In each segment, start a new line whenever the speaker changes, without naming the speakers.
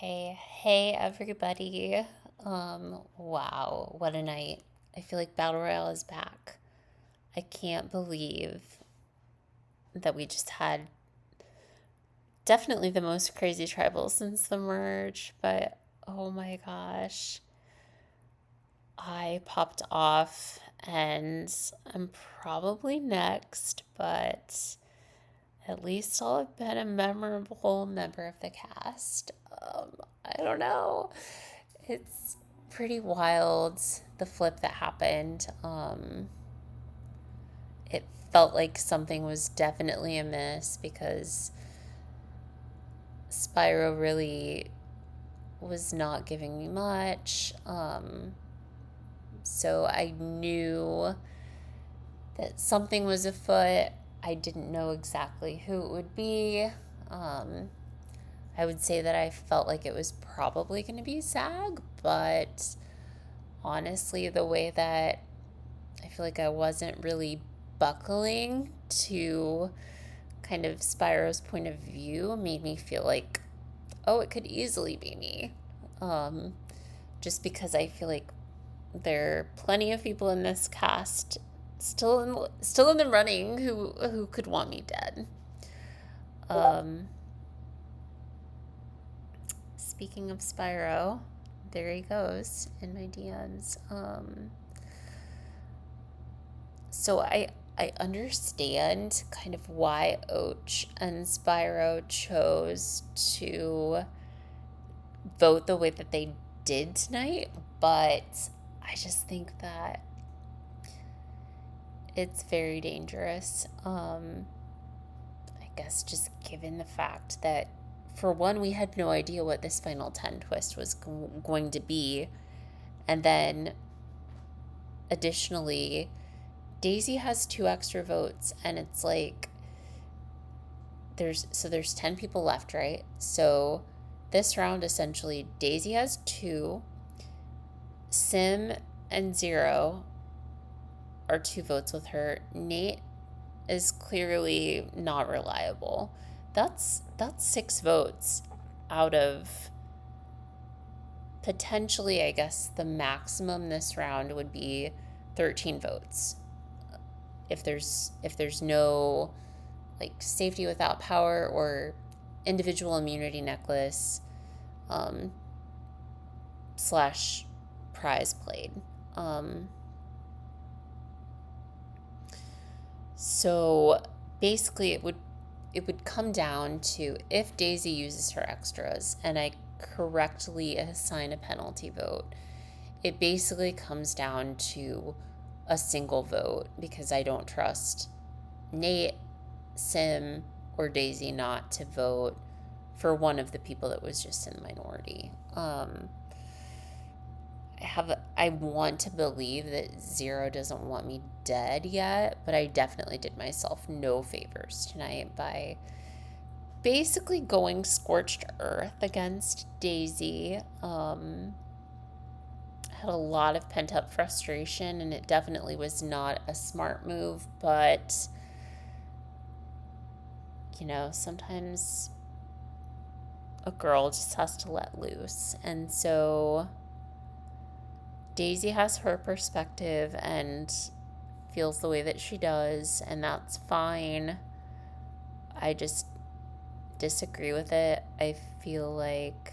Hey everybody. Wow, what a night. I feel like Battle Royale is back. I can't believe that we just had definitely the most crazy tribal since the merge, but oh my gosh. I popped off and I'm probably next, but at least I'll have been a memorable member of the cast. I don't know. It's pretty wild, the flip that happened. It felt like something was definitely amiss because Spyro really was not giving me much. So I knew that something was afoot. I didn't know exactly who it would be. Um, I would say that I felt like it was probably going to be SAG, but honestly, the way that I feel like I wasn't really buckling to kind of Spyro's point of view made me feel like, oh, it could easily be me. Um, just because I feel like there are plenty of people in this cast still in the running who could want me dead. Um, Speaking of Spyro, there he goes in my DMs. So I understand kind of why Och and Spyro chose to vote the way that they did tonight, but I just think that it's very dangerous. I guess just given the fact that, for one, we had no idea what this final 10 twist was going to be, and then additionally, Daisy has two extra votes, and it's like there's 10 people left, right? So this round essentially Daisy has two, Sim and Zero are two votes with her. Nate is clearly not reliable. That's six votes out of potentially, I guess the maximum this round would be 13 votes. If there's no like safety without power or individual immunity necklace, um, slash prize played. Um, so basically, it would come down to if Daisy uses her extras and I correctly assign a penalty vote. It basically comes down to a single vote because I don't trust Nate, Sim, or Daisy not to vote for one of the people that was just in the minority. I want to believe that Zero doesn't want me dead yet, but I definitely did myself no favors tonight by basically going scorched earth against Daisy. Had a lot of pent up frustration, and it definitely was not a smart move, but sometimes a girl just has to let loose. And so Daisy has her perspective and feels the way that she does, and that's fine. I just disagree with it. I feel like,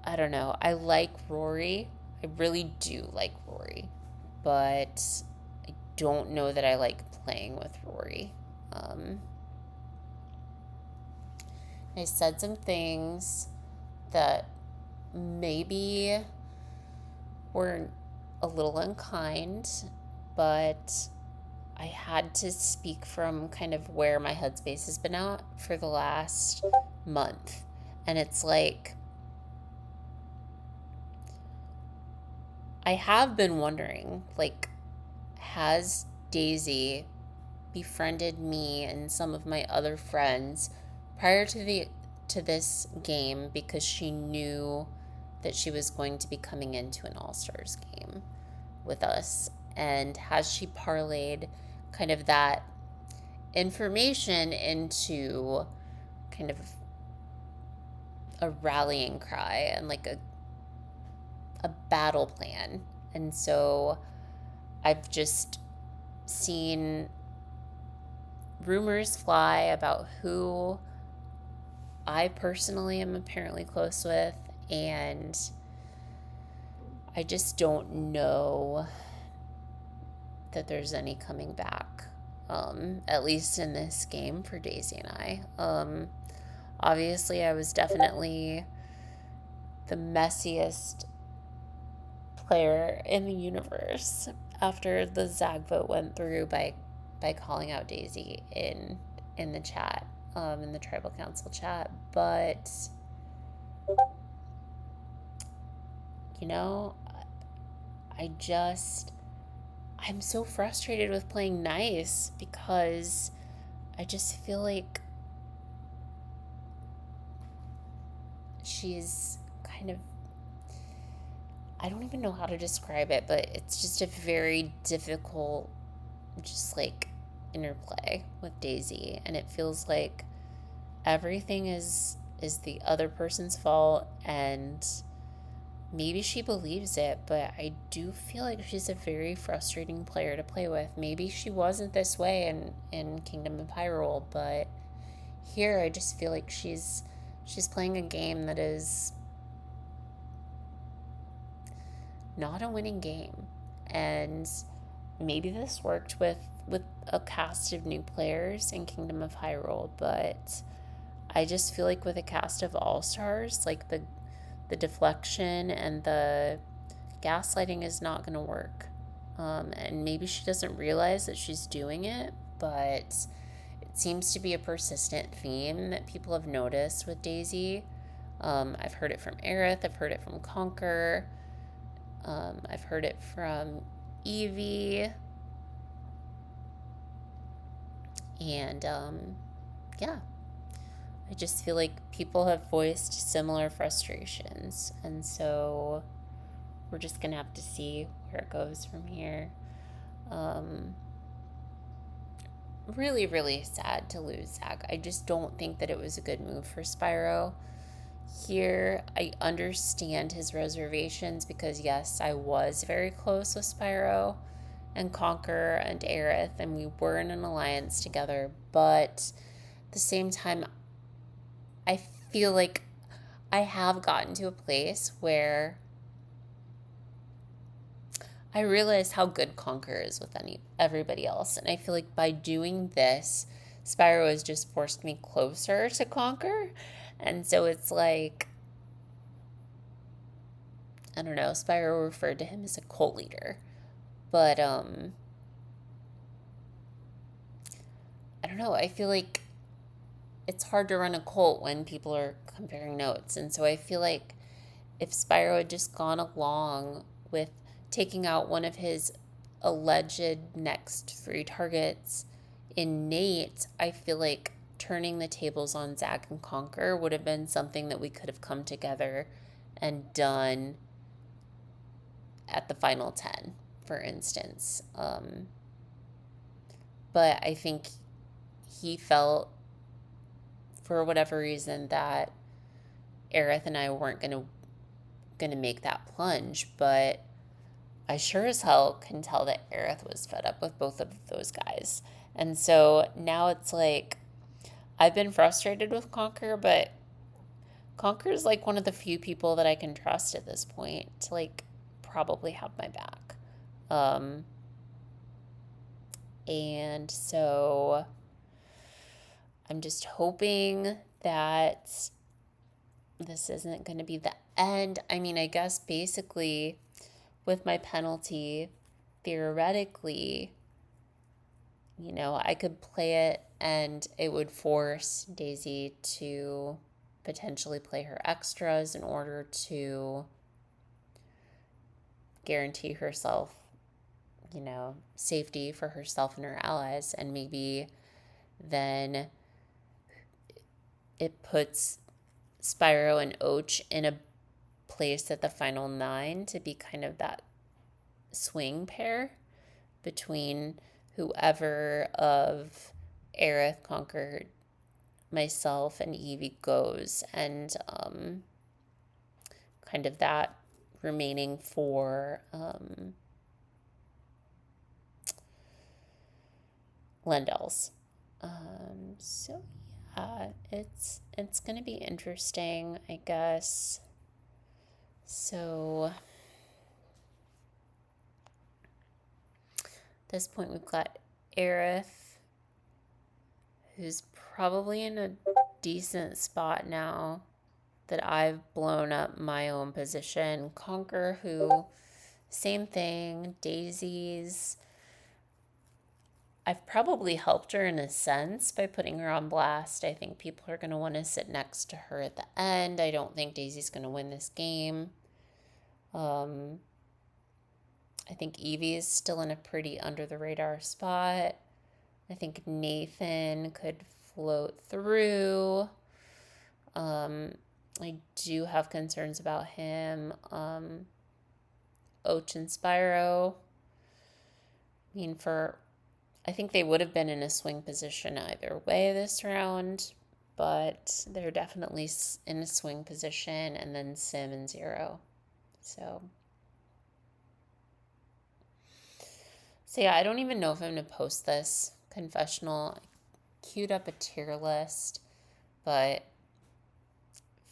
I don't know. I like Rory. I really do like Rory, but I don't know that I like playing with Rory. Um, I said some things that maybe were a little unkind, but I had to speak from kind of where my headspace has been at for the last month. And it's like, I have been wondering, like, has Daisy befriended me and some of my other friends prior to this game because she knew that she was going to be coming into an All-Stars game with us? And has she parlayed kind of that information into kind of a rallying cry and like a battle plan. And so I've just seen rumors fly about who I personally am apparently close with, and I just don't know that there's any coming back, at least in this game for Daisy and I. Obviously, I was definitely the messiest player in the universe after the Zag vote went through by calling out Daisy in the chat, in the tribal council chat. But you know, I just I'm so frustrated with playing nice because I just feel like she's kind of, I don't even know how to describe it, but it's just a very difficult, just like interplay with Daisy, and it feels like everything is the other person's fault, and maybe she believes it, but I do feel like she's a very frustrating player to play with. Maybe she wasn't this way in Kingdom of Hyrule, but here I just feel like she's playing a game that is not a winning game. And maybe this worked with a cast of new players in Kingdom of Hyrule, but I just feel like with a cast of all-stars, like the deflection and the gaslighting is not going to work. And maybe she doesn't realize that she's doing it, but it seems to be a persistent theme that people have noticed with Daisy. I've heard it from Aerith, I've heard it from Conker, I've heard it from Evie, and yeah, I just feel like people have voiced similar frustrations, and so we're just gonna have to see where it goes from here. Really, really sad to lose Zach. I just don't think that it was a good move for Spyro. Here, I understand his reservations because, yes, I was very close with Spyro and Conquer and Aerith, and we were in an alliance together, but at the same time, I feel like I have gotten to a place where I realized how good Conquer is with everybody else, and I feel like by doing this, Spyro has just forced me closer to Conquer, and so it's like, I don't know, Spyro referred to him as a cult leader, but I don't know, I feel like it's hard to run a cult when people are comparing notes, and so I feel like if Spyro had just gone along with taking out one of his alleged next 3 targets in Nate, I feel like turning the tables on Zack and Conquer would have been something that we could have come together and done at the final 10, for instance. But I think he felt, for whatever reason, that Aerith and I weren't gonna make that plunge, but I sure as hell can tell that Aerith was fed up with both of those guys. And so now it's like, I've been frustrated with Conquer, but Conquer is like one of the few people that I can trust at this point to like probably have my back. And so I'm just hoping that this isn't going to be the end. I mean, I guess basically with my penalty, theoretically, I could play it and it would force Daisy to potentially play her extras in order to guarantee herself, safety for herself and her allies. And maybe then it puts Spyro and Och in a place at the final 9 to be kind of that swing pair between whoever of Aerith, Conquer, myself and Evie goes, and kind of that remaining for Lendell's. So yeah, it's gonna be interesting, I guess. So at this point, we've got Aerith, who's probably in a decent spot now that I've blown up my own position. Conquer, who, same thing. Daisy's, I've probably helped her in a sense by putting her on blast. I think people are going to want to sit next to her at the end. I don't think Daisy's going to win this game. I think Evie is still in a pretty under the radar spot. I think Nathan could float through. I do have concerns about him. Och and Spyro. I think they would have been in a swing position either way this round, but they're definitely in a swing position, and then Sim and Zero. So yeah, I don't even know if I'm going to post this confessional. I queued up a tier list, but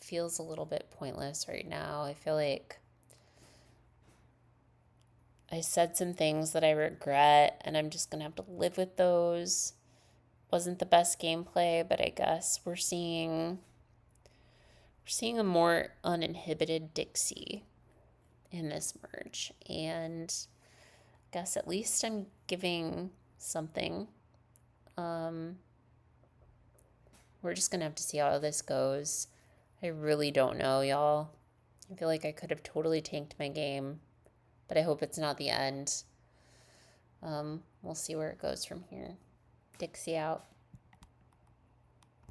feels a little bit pointless right now. I feel like I said some things that I regret, and I'm just going to have to live with those. Wasn't the best gameplay, but I guess we're seeing a more uninhibited Dixie in this merge, and I guess at least I'm giving something. We're just going to have to see how this goes. I really don't know, y'all. I feel like I could have totally tanked my game, but I hope it's not the end. We'll see where it goes from here. Dixie out.